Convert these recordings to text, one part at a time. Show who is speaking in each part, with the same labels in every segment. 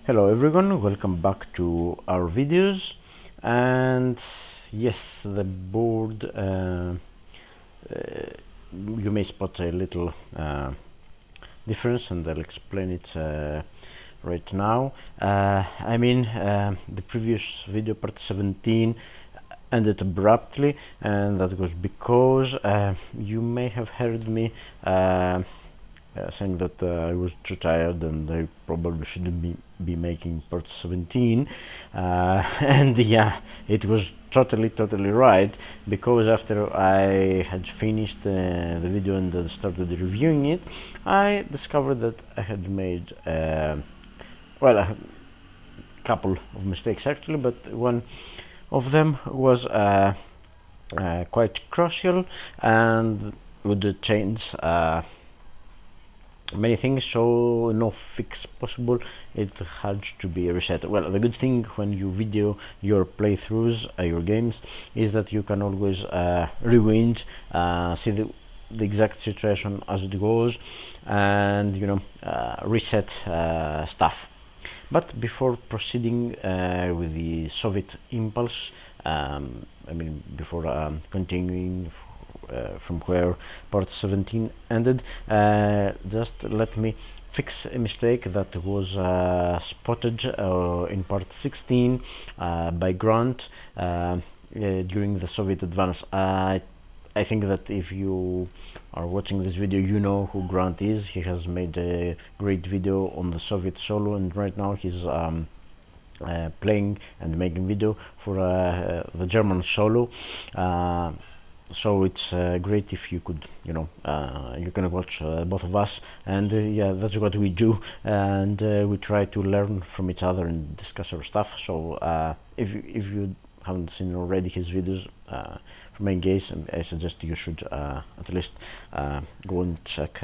Speaker 1: Hello everyone, welcome back to our videos. And yes, the board, you may spot a little difference, and I'll explain it right now. The previous video, part 17, ended abruptly, and that was because you may have heard me saying that I was too tired and I probably shouldn't be making part 17, and yeah, it was totally right, because after I had finished the video and started reviewing it, I discovered that I had made a couple of mistakes actually, but one of them was quite crucial and would change many things, so no fix possible. It had to be reset. Well, the good thing when you video your playthroughs, your games, is that you can always rewind, see the exact situation as it goes, and reset stuff. But before proceeding with the Soviet impulse, before continuing from where part 17 ended, just let me fix a mistake that was spotted in part 16 by Grant during the Soviet advance. I think that if you are watching this video, you know who Grant is. He has made a great video on the Soviet solo, and right now he's playing and making video for the German solo. So it's great if you could, you can watch both of us, and yeah, that's what we do, and we try to learn from each other and discuss our stuff. So if you haven't seen already his videos from my case, I suggest you should at least go and check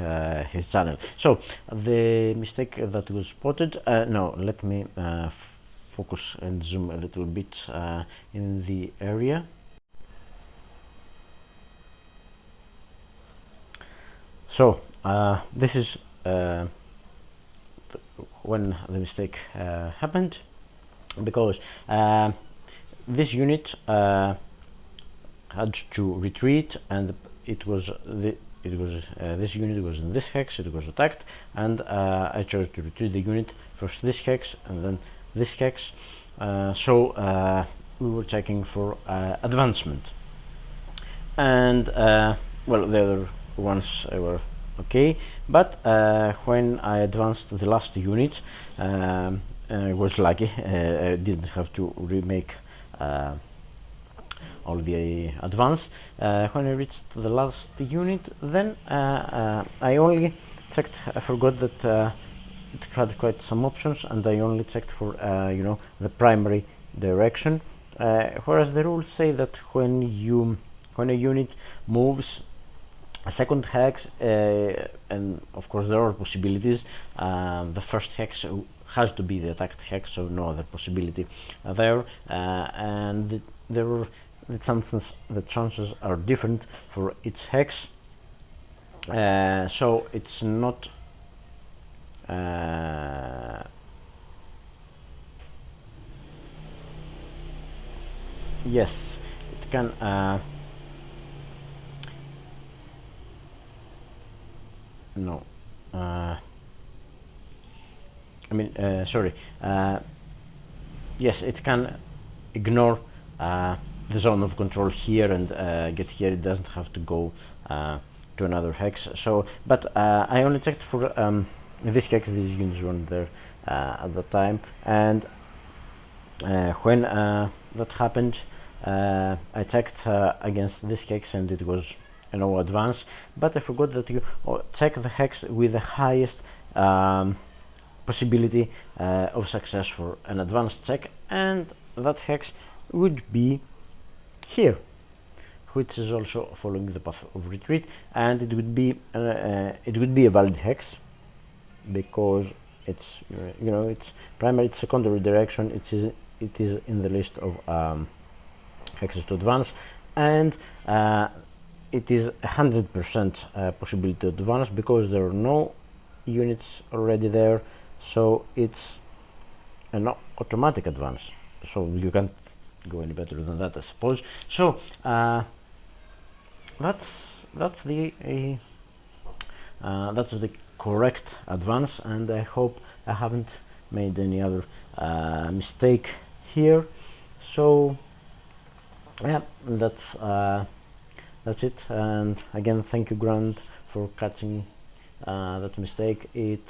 Speaker 1: his channel. So the mistake that was spotted, no, let me focus and zoom a little bit in the area. So this is when the mistake happened, because this unit had to retreat, and this unit was in this hex. It was attacked, and I chose to retreat the unit first this hex and then this hex. So we were checking for advancement, and well, the other ones were okay, but when I advanced the last unit, I was lucky. I didn't have to remake all the advance. When I reached the last unit, then I only checked. I forgot that it had quite some options, and I only checked for the primary direction, whereas the rules say that when a unit moves a second hex, and of course there are possibilities, the first hex has to be the attacked hex, so no other possibility there, and there are the chances are different for each hex, so it's not yes, it can no sorry, yes, it can ignore the zone of control here and get here. It doesn't have to go to another hex. So, but I only checked for this hex. These units weren't there at the time, and when that happened, I checked against this hex, and it was no advance. But I forgot that you check the hex with the highest possibility of success for an advanced check, and that hex would be here, which is also following the path of retreat, and it would be a valid hex, because it's it's primary, it's secondary direction. It is in the list of hexes to advance, and it is 100% possibility to advance, because there are no units already there. So it's an automatic advance, so you can't go any better than that, I suppose. So that's the correct advance, and I hope I haven't made any other mistake here. So yeah, that's it. And again, thank you, Grant, for catching that mistake. It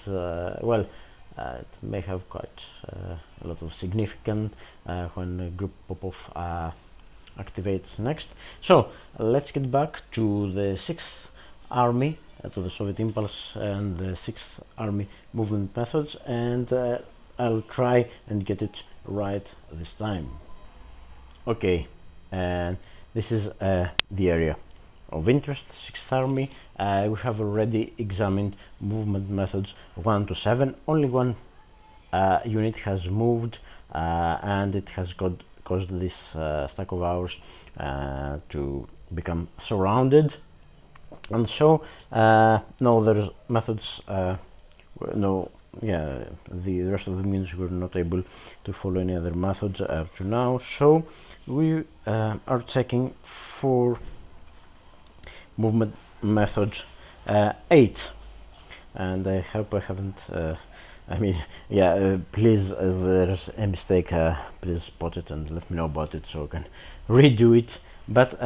Speaker 1: it may have quite a lot of significance when group pop-off activates next. So let's get back to the 6th Army, to the Soviet Impulse and the 6th Army movement methods, and I'll try and get it right this time. Okay, and this is the area of interest, 6th Army. We have already examined movement methods 1 to 7. Only one unit has moved, and it has caused this stack of ours to become surrounded. And so no, there's methods, the rest of the units were not able to follow any other methods up to now. So we are checking for movement methods 8, and I hope I haven't please, there's a mistake, please spot it and let me know about it so I can redo it. But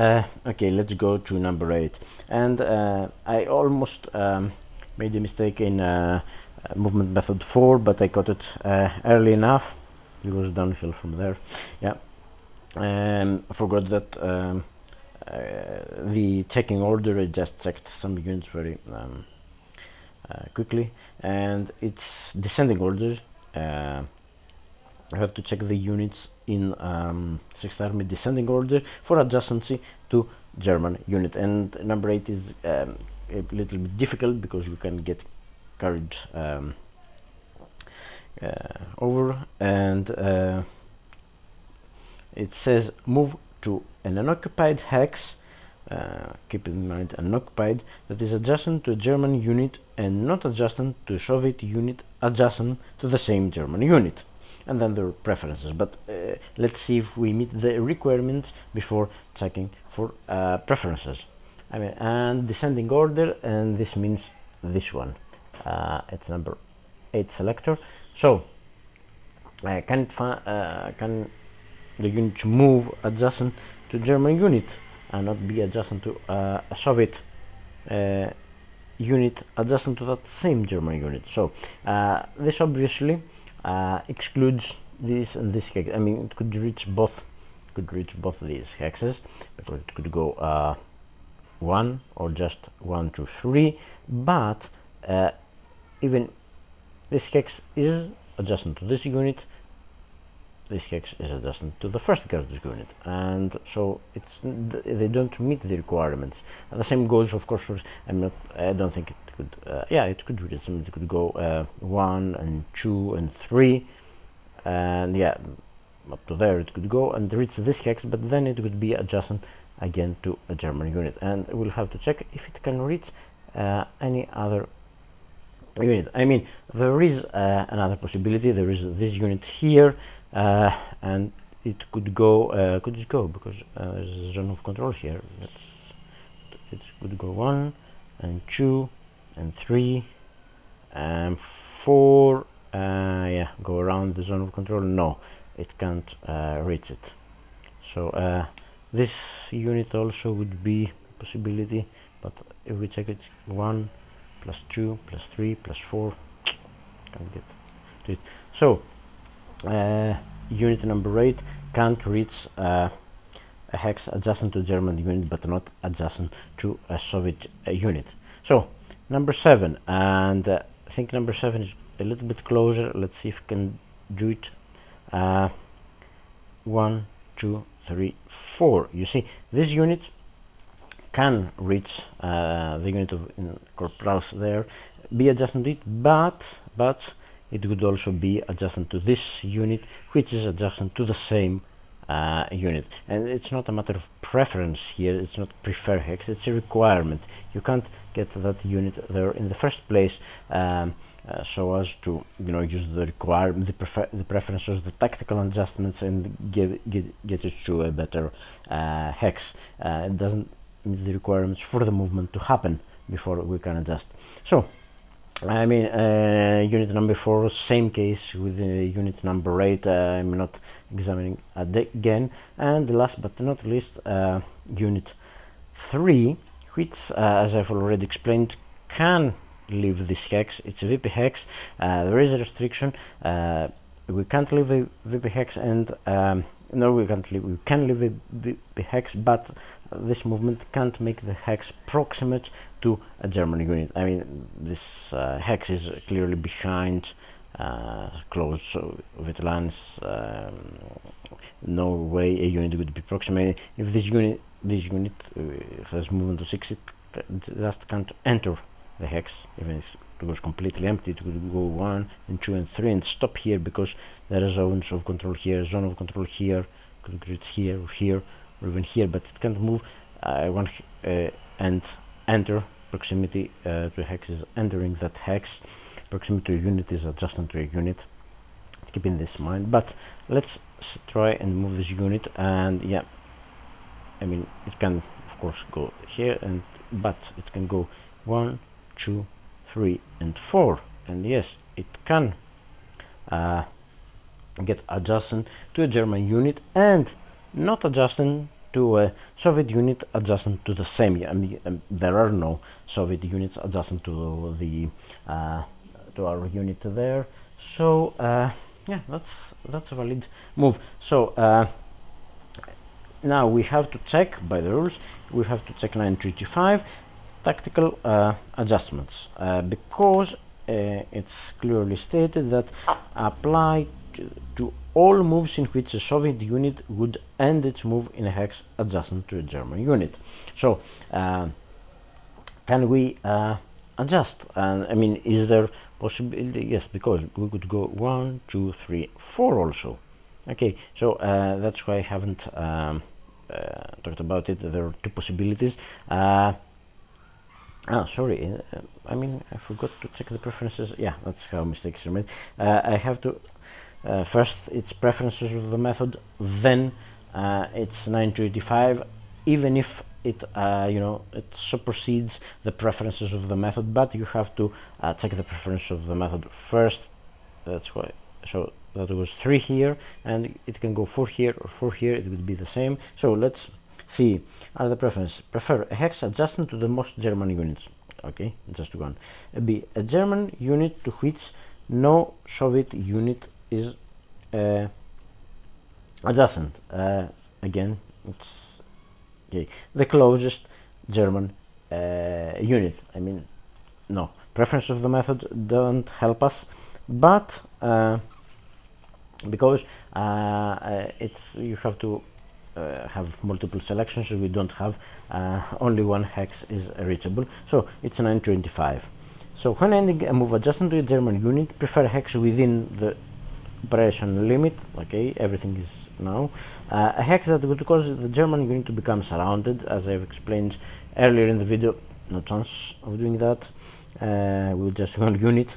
Speaker 1: okay, let's go to number 8. And I almost made a mistake in movement method 4, but I got it early enough. It goes downhill from there. Yeah, I forgot that the checking order, I just checked some units very quickly, and it's descending order. I have to check the units in 6th Army descending order for adjacency to German unit, and number 8 is a little bit difficult because you can get carried over, and it says move to an unoccupied hex, keep in mind unoccupied, that is adjacent to a German unit and not adjacent to a Soviet unit adjacent to the same German unit. And then there are preferences, but let's see if we meet the requirements before checking for preferences. And descending order, and this means this one. It's number 8 selector. So can the unit move adjacent to German unit and not be adjacent to a Soviet unit adjacent to that same German unit? So this obviously excludes this and this hex. I mean, it could reach both these hexes, because it could go 1 or just 1, 2, 3, but even this hex is adjacent to this unit, this hex is adjacent to the first guard's unit, and so they don't meet the requirements. And the same goes, of course, for I don't think it could. It could reach them. It could go 1 and 2 and 3, and up to there it could go and reach this hex, but then it would be adjacent again to a German unit, and we'll have to check if it can reach any other unit. I mean, there is another possibility. There is this unit here, and it could go. Could it go? Because there's a zone of control here. It could go 1 and 2 and 3 and 4. Go around the zone of control. No, it can't reach it. So this unit also would be a possibility, but if we check it, 1 plus 2 plus 3 plus 4, can't get to it. So unit number 8 can't reach a hex adjacent to German unit but not adjacent to a Soviet unit. So number 7, and I think number 7 is a little bit closer. Let's see if we can do it. 1, 2, 3, 4. You see, this unit can reach the unit of corporals there, be adjacent to it, but it would also be adjacent to this unit, which is adjacent to the same unit. And it's not a matter of preference here, it's not prefer hex, it's a requirement. You can't get that unit there in the first place so as to, you know, use the requirement, the preferences, the tactical adjustments, and get it to a better hex. It doesn't meet the requirements for the movement to happen before we can adjust. So I mean, unit number 4, same case with unit number 8. I'm not examining again. And last but not least, unit 3, which, as I've already explained, can leave this hex. It's a VP hex. There is a restriction. We can't leave a VP hex, and no, we can't leave. We can leave a VP hex, but this movement can't make the hex proximate to a German unit. I mean, this hex is clearly behind closed, so with lines, no way a unit would be proximate. If this unit has movement to 6, it just can't enter the hex. Even if it was completely empty, it would go 1 and 2 and 3 and stop here, because there are zones of control here, zone of control here, it's here or here or even here, but it can't move and enter. Proximity to a hex is entering that hex. Proximity to a unit is adjacent to a unit. Keeping this in mind, but let's try and move this unit, and yeah, I mean, it can of course go here, and but it can go 1, 2, 3 and 4, and yes, it can get adjacent to a German unit and not adjacent to a Soviet unit adjacent to the same. I mean, there are no Soviet units adjacent to the to our unit there. So yeah, that's a valid move. So now we have to check by the rules. We have to check 935 tactical adjustments because it's clearly stated that apply to all moves in which a Soviet unit would end its move in a hex adjacent to a German unit. So can we adjust? I mean, is there possibility? Yes, because we could go 1, 2, 3, 4 also. Okay, so that's why I haven't talked about it. There are 2 possibilities. Sorry, I mean, I forgot to check the preferences. Yeah, that's how mistakes are made. I have to first it's preferences of the method, then it's 985, even if it you know, it supersedes the preferences of the method, but you have to check the preference of the method first. That's why. So that was 3 here, and it can go 4 here or 4 here, it would be the same. So let's see. Are the preferences: prefer a hex adjacent to the most German units. Okay, just one. B, a German unit to which no Soviet unit is adjacent. Again, it's okay. The closest German unit. I mean, no, preference of the method don't help us, but because it's, you have to have multiple selections, so we don't have only one hex is reachable, so it's 925. So when ending a move adjacent to a German unit, prefer hex within the operation limit. Okay, everything is now a hex that would cause the German unit to become surrounded, as I've explained earlier in the video. No chance of doing that. We'll just one unit.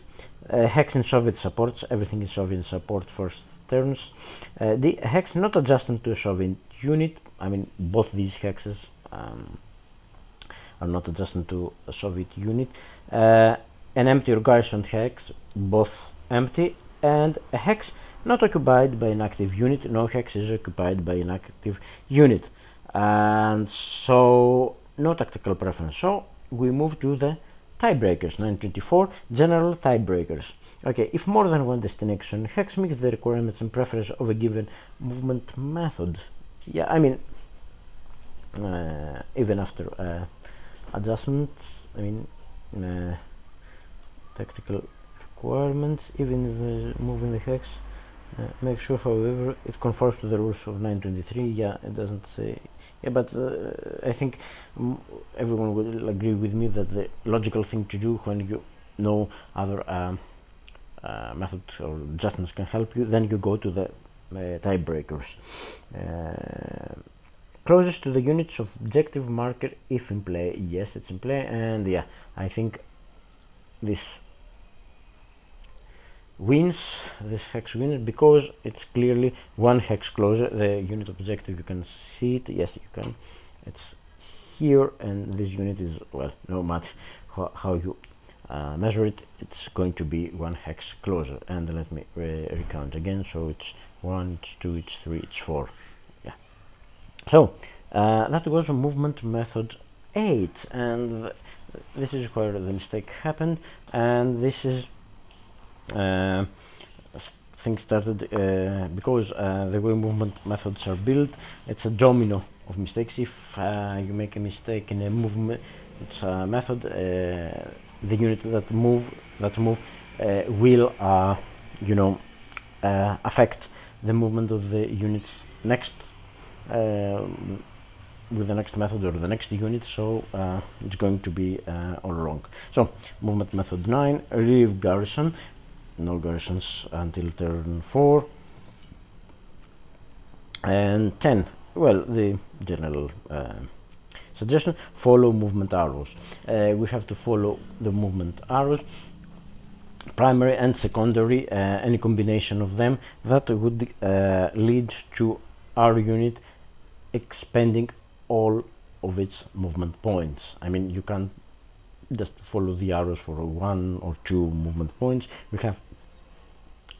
Speaker 1: Hex in Soviet supports, everything is Soviet support first turns. The hex not adjacent to a Soviet unit, I mean, both these hexes are not adjacent to a Soviet unit. An empty or garrisoned hex, both empty, and a hex not occupied by an active unit. No hex is occupied by an active unit, and so no tactical preference. So we move to the tiebreakers. 924 general tiebreakers. Okay, if more than one destination hex meets the requirements and preference of a given movement method. Yeah, I mean, even after adjustments, I mean, tactical requirements, even if moving the hex, make sure, however, it conforms to the rules of 923. Yeah, it doesn't say. Yeah, but I think everyone will agree with me that the logical thing to do when you know other methods or adjustments can help you, then you go to the tiebreakers. Closest to the units of objective marker if in play. Yes, it's in play, and yeah, I think this wins. This hex wins because it's clearly one hex closer. The unit objective, you can see it. Yes, you can. It's here, and this unit is, well, no matter how you measure it, it's going to be one hex closer. And let me recount again. So it's 1, it's 2, it's 3, it's 4. Yeah. So that was movement method 8, and this is where the mistake happened, and this is things started because the way movement methods are built, it's a domino of mistakes. If you make a mistake in a movement method, the unit that move will affect the movement of the units next with the next method or the next unit, so it's going to be all wrong. So movement method 9, relieve garrison. No garrisons until turn 4. And 10, well, the general suggestion, follow movement arrows. We have to follow the movement arrows, primary and secondary, any combination of them that would lead to our unit expending all of its movement points. I mean, you can't just follow the arrows for 1 or 2 movement points. We have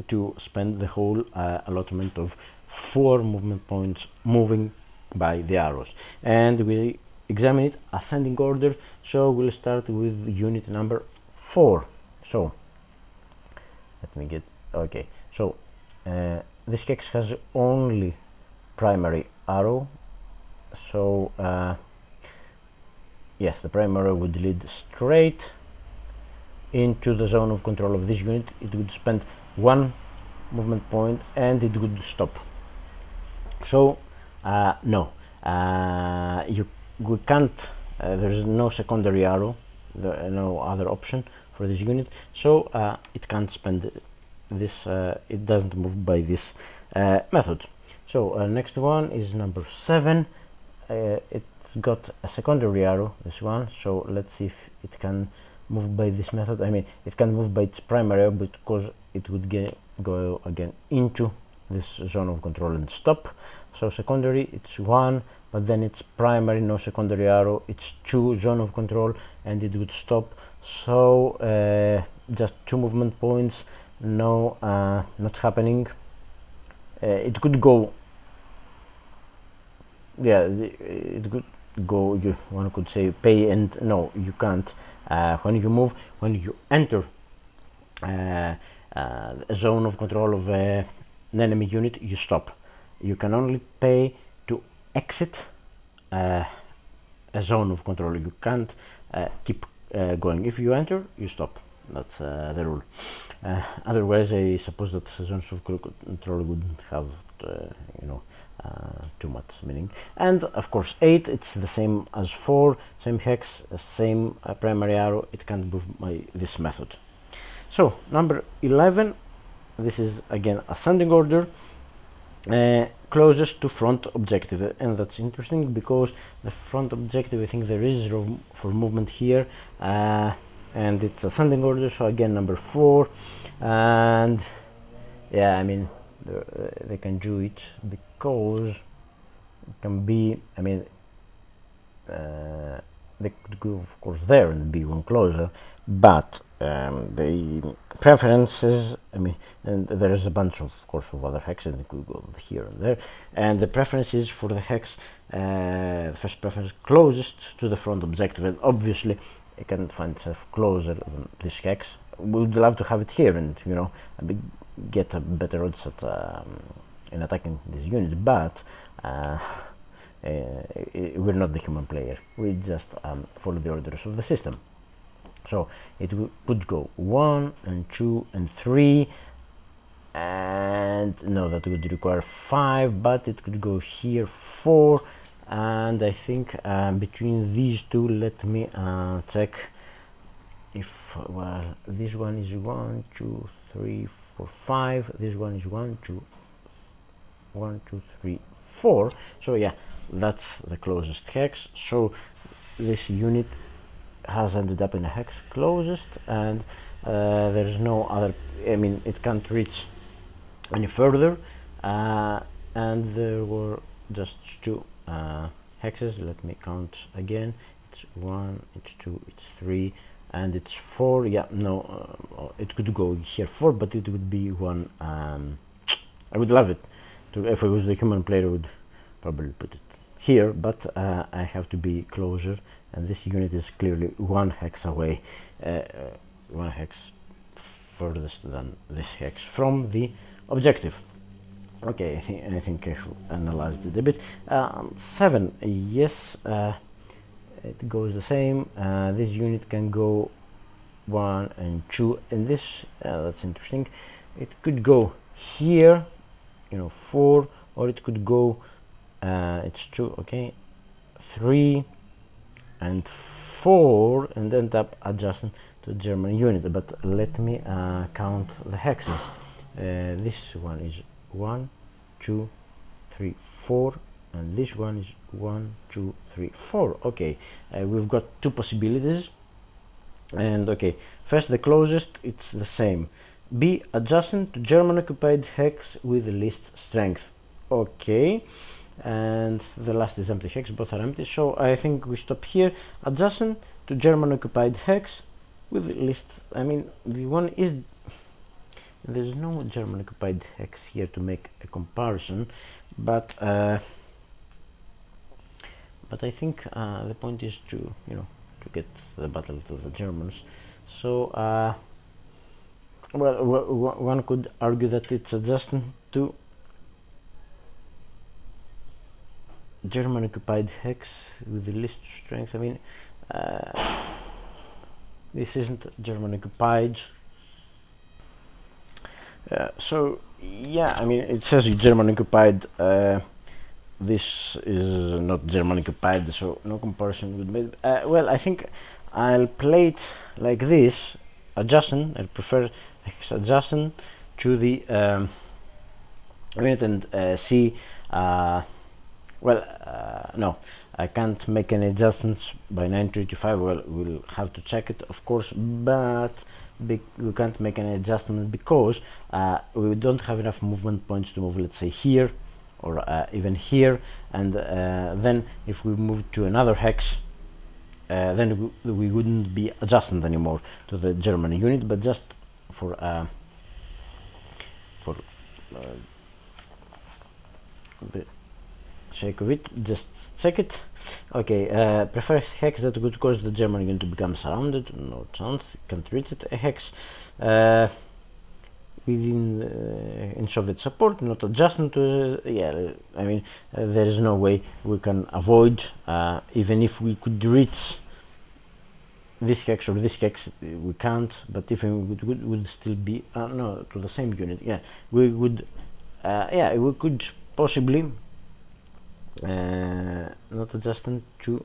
Speaker 1: to spend the whole allotment of 4 movement points moving by the arrows, and we examine it ascending order. So we'll start with unit number 4. So let me get, okay, so this hex has only primary arrow, so yes, the primary would lead straight into the zone of control of this unit. It would spend 1 movement point and it would stop. So no, we can't, there is no secondary arrow, no other option for this unit, so it can't spend this, it doesn't move by this method. So next one is number 7. It's got a secondary arrow, this one, so let's see if it can move by this method. I mean, it can move by its primary arrow because it would go again into this zone of control and stop. So secondary, it's 1, but then it's primary, no secondary arrow, it's 2, zone of control, and it would stop. So just 2 movement points, no, not happening. It could go, yeah, it could go, one could say pay, and no, you can't. When you enter a zone of control of an enemy unit, you stop. You can only pay to exit a zone of control. You can't keep going. If you enter, you stop. That's the rule. Otherwise, I suppose that zones of control wouldn't have too much meaning. And of course 8, it's the same as 4, same hex, same primary arrow, it can't move by this method. So number 11, this is again ascending order, closest to front objective, and that's interesting because the front objective, I think there is room for movement here, and it's ascending order, so again number 4, and yeah, I mean they can do it because it can be, I mean, they could go of course there and be one closer, but the preferences, I mean, and there is a bunch of course of other hexes, and it could go here and there, and the preference is for the hex, first preference closest to the front objective, and obviously it can find itself closer than this hex. We would love to have it here and get a better odds at in attacking these units, but we're not the human player, we just follow the orders of the system. So it would go 1 and 2 and 3, and no, that would require 5, but it could go here 4, and I think between these two, let me check if, well, this one is 1, 2, 3, 4, 5, this one is 1, 2, 1, 2, 3, 4. So yeah, that's the closest hex. So this unit has ended up in a hex closest, and there's no other, I mean, it can't reach any further, and there were just two hexes. Let me count again. It's 1, it's 2, it's 3, and it's 4. Yeah, no, it could go here 4, but it would be one. I would love it to, if I was the human player, I would probably put it here, but I have to be closer, and this unit is clearly one hex away, one hex furthest than this hex from the objective. Okay, I think I analyzed it a bit. 7, yes, it goes the same. This unit can go 1 and 2, and this, that's interesting. It could go here, 4, or it could go, it's 2, okay, 3 and 4, and end up adjacent to the German unit. But let me count the hexes. This one is 1, 2, 3, 4, and this one is 1, 2, 3, 4. Okay, we've got two possibilities, and okay, first the closest, it's the same. Be adjacent to German occupied hex with the least strength. Okay, and the last is empty hex, both are empty, so I think we stop here. Adjacent to German occupied hex with the least, I mean, the one is, there's no German occupied hex here to make a comparison, but I think the point is to to get the battle to the Germans. So well, one could argue that it's adjacent to German occupied hex with the least strength. I mean, this isn't German occupied. So yeah, I mean, it says German occupied. This is not German occupied, so no comparison would be. Well, I think I'll play it like this, adjacent. I prefer hex adjacent to the unit, and see. Well, no, I can't make any adjustments by 935. Well, we'll have to check it, of course, but we can't make any adjustment because we don't have enough movement points to move, let's say, here or even here, and then if we move to another hex, then we wouldn't be adjacent anymore to the German unit, but just for the sake of it, just check it. Okay, prefer hex that would cause the German unit to become surrounded. No chance, can't reach it. A hex within in Soviet support, not adjacent to. Yeah, I mean, there is no way we can avoid, even if we could reach this hex or this hex, we can't. But if we would still be no, to the same unit. Yeah, we would. Yeah, we could possibly. Not adjacent to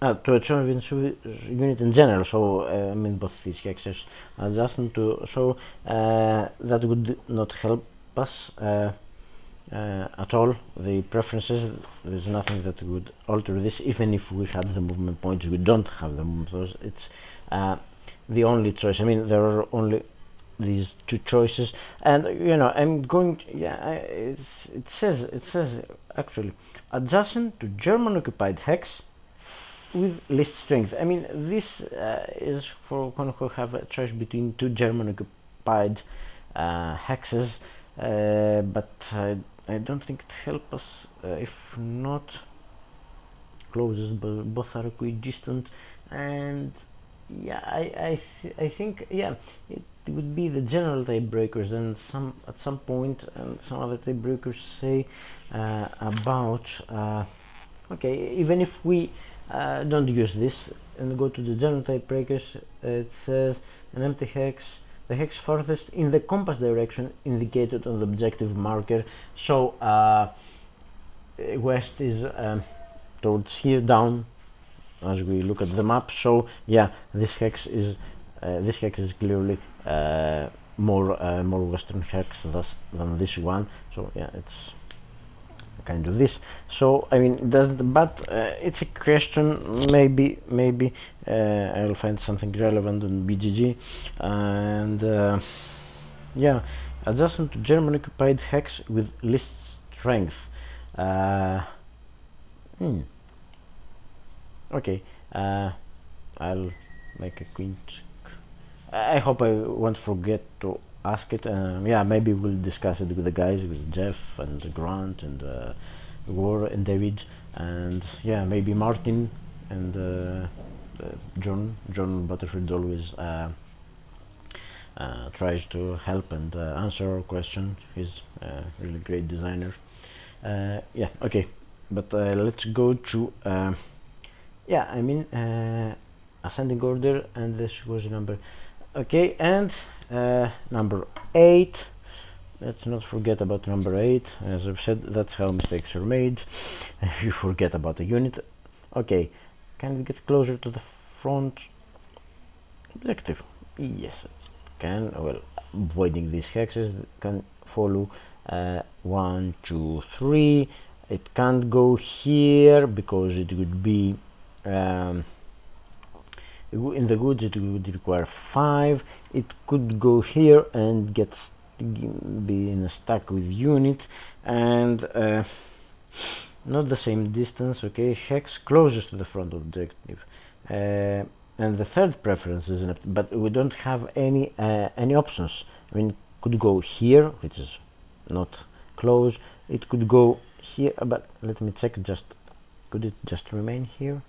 Speaker 1: a Soviet unit in general, so I mean both these hexes adjacent to, so that would not help us at all. The preferences, there's nothing that would alter this, even if we had the movement points. We don't have the movement points. It's the only choice. I mean, there are only these two choices, and I'm going to, yeah, it says actually adjacent to German occupied hex with least strength. I mean, this is for one who have a choice between two German occupied hexes, but I don't think it helps us if not closest, but both are equidistant, and yeah, I think, yeah, it would be the general tiebreakers, and at some point, and some other tiebreakers say about okay, even if we don't use this and go to the general tiebreakers, it says an empty hex, the hex farthest in the compass direction indicated on the objective marker. So west is towards here, down as we look at the map. So yeah, this hex is clearly more Western hex than this one. So yeah, it's kind of this. So I mean, but it's a question. Maybe I'll find something relevant on BGG, and yeah, adjacent to German occupied hex with least strength. Okay, I'll make a quick. I hope I won't forget to ask it. Yeah, maybe we'll discuss it with the guys, with Jeff and Grant and War and David, and yeah, maybe Martin and John. John Butterfield always tries to help and answer our questions. He's a really great designer. Yeah, okay, but let's go to yeah, I mean ascending order, and this was number. Okay, and number 8. Let's not forget about number 8. As I've said, that's how mistakes are made. You forget about a unit. Okay, can we get closer to the front objective? Yes, can. Well, avoiding these hexes, can follow 1, 2, 3. It can't go here because it would be in the goods it would require 5. It could go here and be in a stack with unit, and not the same distance. Okay, hex closest to the front objective, and the third preference is but we don't have any options. I mean, could go here, which is not close. It could go here, but let me check. Just could it just remain here?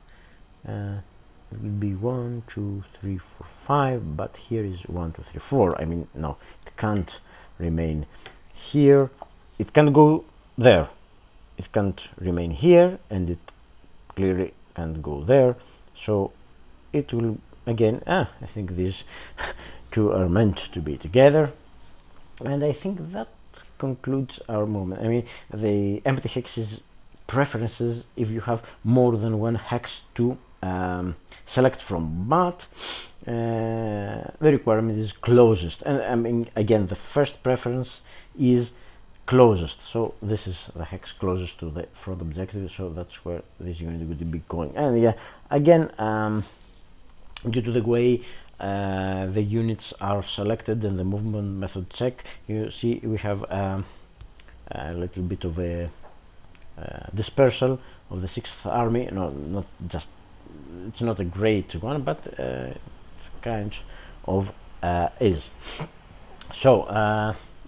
Speaker 1: It will be 1, 2, 3, 4, 5, but here is 1, 2, 3, 4. I mean, no, it can't remain here. It can go there. It can't remain here, and it clearly can't go there. So it will again. I think these two are meant to be together, and I think that concludes our movement. I mean, the empty hexes preferences if you have more than one hex to select from, but the requirement is closest, and I mean, again, the first preference is closest, so this is the hex closest to the front objective, so that's where this unit would be going. And yeah, again, due to the way the units are selected and the movement method check, you see we have a little bit of a dispersal of the 6th army. No, not just, it's not a great one, but it's kind of is. So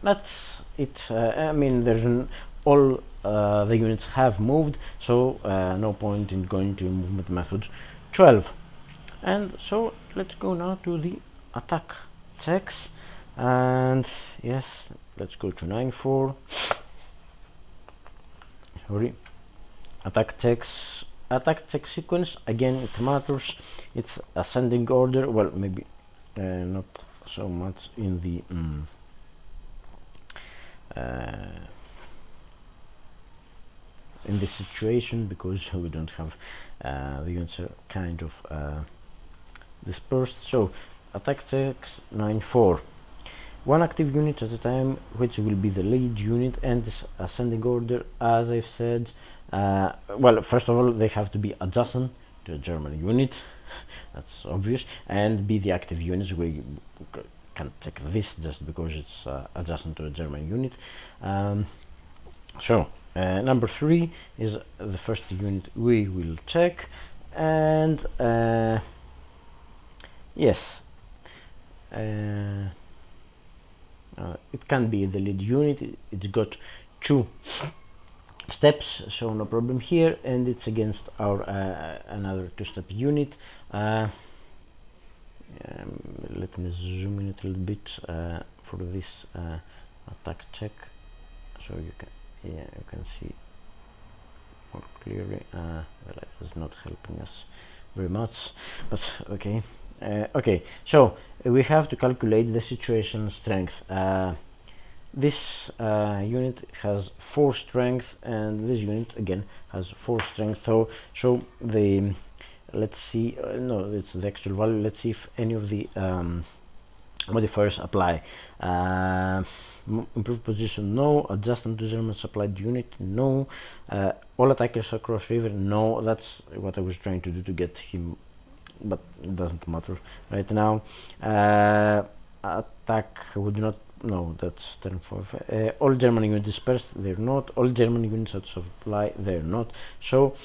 Speaker 1: that's it. I mean, there's all the units have moved, so no point in going to movement method 12. And so let's go now to the attack checks, and yes, let's go to 9-4. Sorry, attack checks. Attack check sequence, again, it matters. It's ascending order. Well, maybe not so much in the in this situation, because we don't have the units are kind of dispersed. So attack checks 9-4. One active unit at a time, which will be the lead unit, and this ascending order, as I've said. Well, first of all, they have to be adjacent to a German unit. That's obvious, and be the active units. We can't check this just because it's adjacent to a German unit. So number 3 is the first unit we will check, and yes, it can be the lead unit. It's got 2 steps, so no problem here, and it's against our another 2-step unit. Let me zoom in a little bit for this attack check, so you can see more clearly. Well, it's not helping us very much, but okay. Okay, so we have to calculate the situation strength. This unit has 4 strength, and this unit again has 4 strength. So the let's see. No, it's the actual value. Let's see if any of the modifiers apply. Improve position, no. Adjustment to German supplied unit, no. All attackers across river, no. That's what I was trying to do to get him, but it doesn't matter right now. Attack would not, no, that's turn 4. All German units dispersed, they're not. All German units out of supply, they're not. So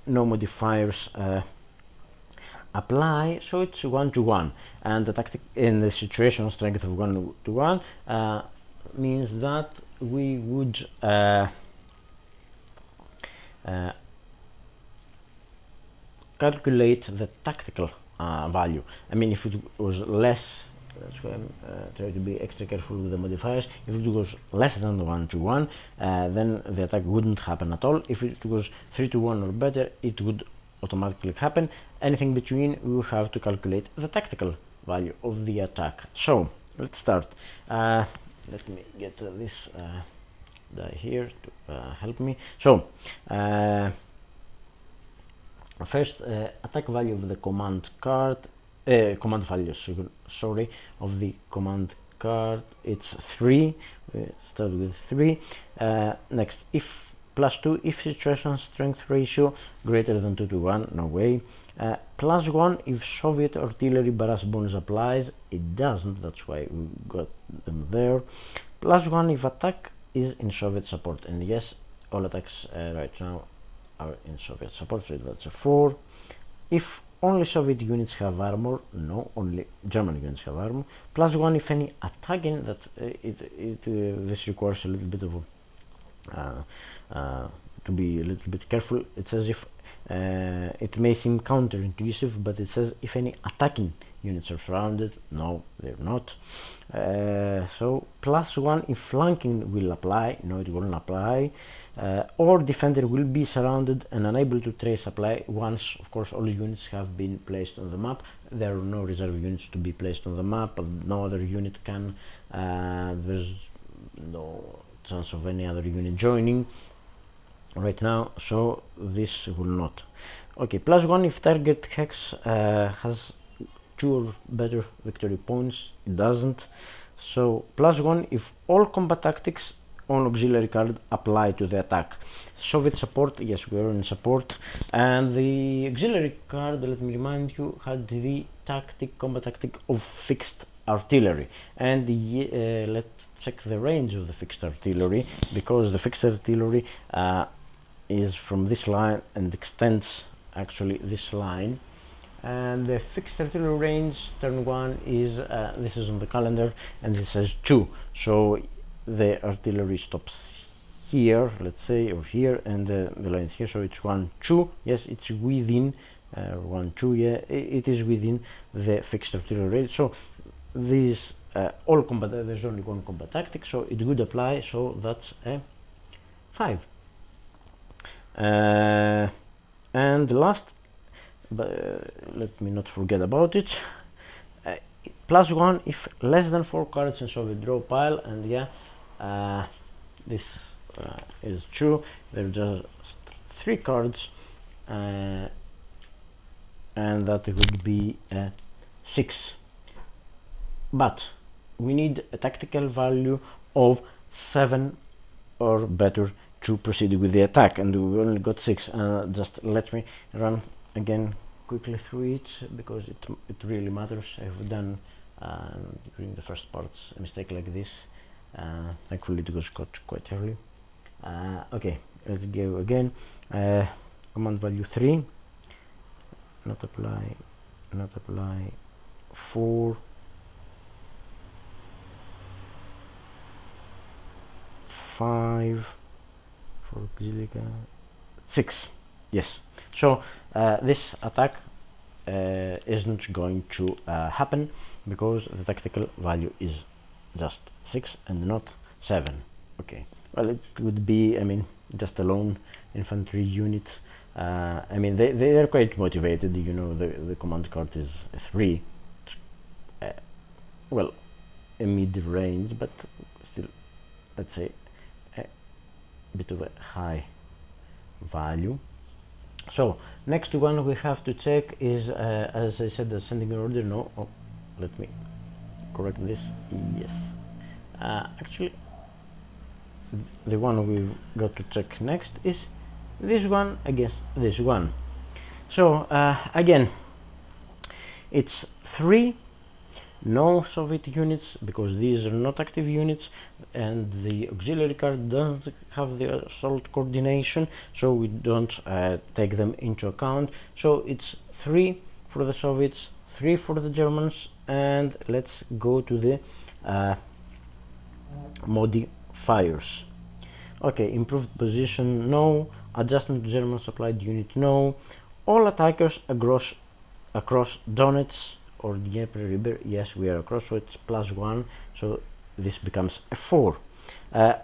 Speaker 1: no modifiers apply, so it's 1-1, and the tactic in the situation strength of 1-1 means that we would calculate the tactical value. I mean, if it was less, that's why I'm trying to be extra careful with the modifiers. If it was less than 1-1, then the attack wouldn't happen at all. If it was 3-1 or better, it would automatically happen. Anything between, we will have to calculate the tactical value of the attack. So let's start. Let me get this die here to help me. So first, attack value of the command card, command value, sorry, of the command card, it's 3. We start with 3. Next, if +2 if situation strength ratio greater than 2-1, no way. +1 if Soviet artillery barrage bonus applies, it doesn't, that's why we got them there. +1 if attack is in Soviet support, and yes, all attacks right now are in Soviet support, so that's a 4. If only Soviet units have armor, no, only German units have armor. +1 if any attacking, that this requires a little bit of to be a little bit careful. It says if it may seem counterintuitive, but it says if any attacking units are surrounded, no, they're not. So +1 if flanking will apply, no, it won't apply. Or defender will be surrounded and unable to trace supply once, of course, all units have been placed on the map. There are no reserve units to be placed on the map, no other unit can, there's no chance of any other unit joining right now, so this will not. Okay, +1 if target hex has 2 or better victory points, it doesn't. So +1 if all combat tactics on auxiliary card apply to the attack. Soviet support, yes, we are in support, and the auxiliary card, let me remind you, had the combat tactic of fixed artillery, and let's check the range of the fixed artillery, because the fixed artillery is from this line and extends actually this line, and the fixed artillery range turn 1 is this is on the calendar, and this says 2, so the artillery stops here, let's say, or here, and the lines here, so it's 1-2. Yes, it's within 1-2, yeah, it is within the fixed artillery range. So these all combat, there's only one combat tactic, so it would apply, so that's a 5. And the last, let me not forget about it, +1 if less than 4 cards in Soviet draw pile, and yeah, this is true, there are just 3 cards, and that would be 6, but we need a tactical value of 7 or better to proceed with the attack, and we only got 6. Just let me run again quickly through it, because it really matters. I've done during the first parts a mistake like this. Thankfully it was caught quite early. Okay, let's go again. Command value 3, not apply, not apply. 4, 5 for auxiliary, 6. Yes, so this attack isn't going to happen, because the tactical value is just 6 and not 7. Okay, well, it would be, I mean, just a lone infantry unit. I mean, they are quite motivated, you know. The command card is a 3, well, a mid-range, but still, let's say a bit of a high value. So next one we have to check is, as I said, the ascending order. No, oh, let me correct this? Yes. Actually, the one we've got to check next is this one against this one. So again, it's 3 no Soviet units, because these are not active units, and the auxiliary card doesn't have the assault coordination, so we don't take them into account. So it's 3 for the Soviets, 3 for the Germans, and let's go to the modifiers. Okay, improved position, no. Adjustment to German supplied unit, no. All attackers across Donetsk or Dnieper River, yes, we are across, so it's +1, so this becomes a 4.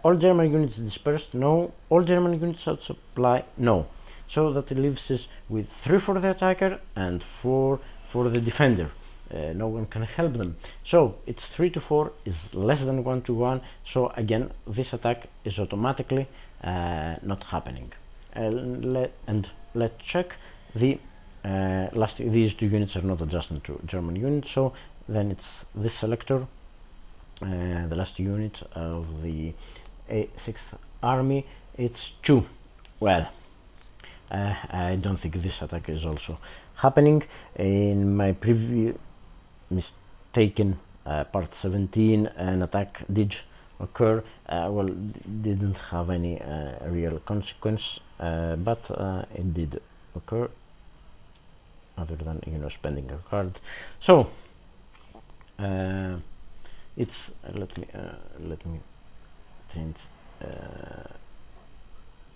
Speaker 1: All German units dispersed, no. All German units out supply, no. So that leaves us with 3 for the attacker and 4 for the defender. No one can help them, so it's 3 to 4 is less than 1 to 1, so again this attack is automatically not happening. Let's check the these 2 units are not adjusted to German units, so then it's this selector, the last unit of the 6th Army, it's 2. Well, I don't think this attack is also happening. In my previous mistaken part 17, an attack did occur, well, didn't have any real consequence, but it did occur, other than, you know, spending a card. So it's let me change.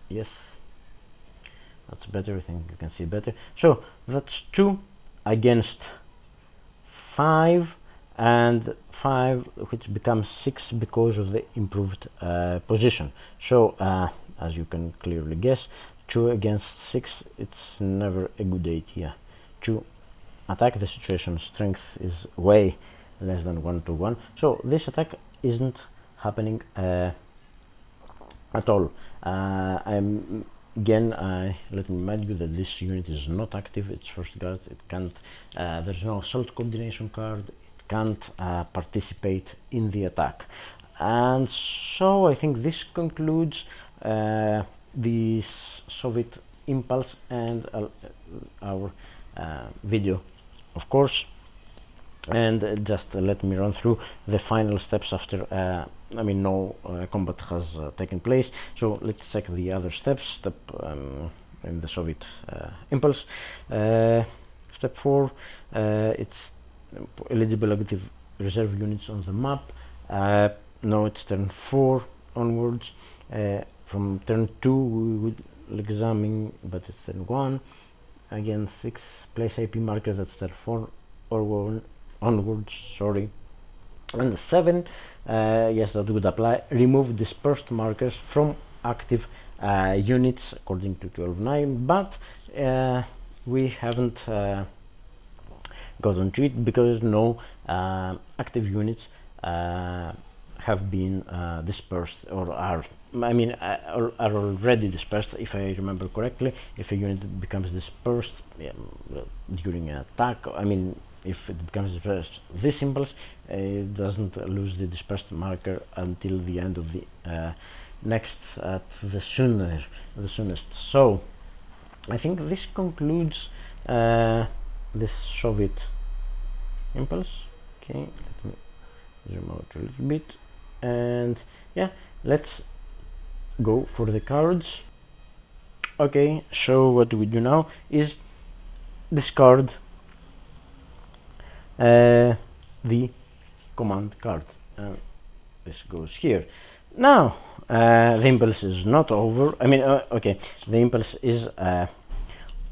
Speaker 1: Yes, that's better. I think you can see better. So that's 2 against 5, and 5, which becomes 6 because of the improved position. So as you can clearly guess, 2 against 6, it's never a good idea to attack the situation. Strength is way less than 1 to 1, so this attack isn't happening at all. Again, let me remind you that this unit is not active. It's first guard. It can't, there's no assault coordination card. It can't participate in the attack. And so I think this concludes this Soviet impulse and our video, of course. And just let me run through the final steps after I mean, no combat has taken place. So let's check the other steps. In the Soviet impulse, step 4, it's eligible active reserve units on the map. No, it's turn 4 onwards. From turn 2 we would examine, but it's turn 1. Again, 6, place IP marker, that's turn 4 or onwards, sorry. And 7, yes, that would apply. Remove dispersed markers from active units according to 12.9, but we haven't gotten to it because no active units have been dispersed, or are, I mean, are already dispersed. If I remember correctly, if a unit becomes dispersed during an attack, I mean, if it becomes dispersed, this impulse, it doesn't lose the dispersed marker until the end of the next at the soonest. So I think this concludes this Soviet impulse. Okay, let me zoom out a little bit, and yeah, let's go for the cards. Okay, so what we do now is discard the command card. This goes here. Now the impulse is not over. I mean, okay, the impulse is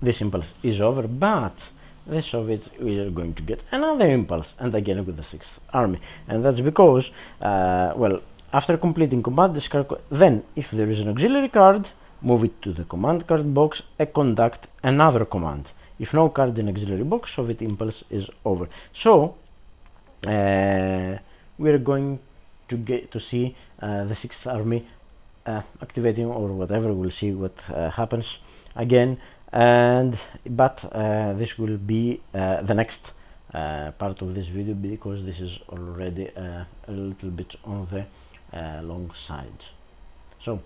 Speaker 1: this impulse is over, but the Soviets are going to get another impulse, and again with the 6th Army, and that's because well, after completing command discard, then if there is an auxiliary card, move it to the command card box and conduct another command. If no card in auxiliary box, Soviet impulse is over. So we're going to get to see the 6th Army activating or whatever. We'll see what happens again, and but this will be the next part of this video because this is already a little bit on the long side. So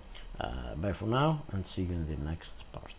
Speaker 1: bye for now and see you in the next part.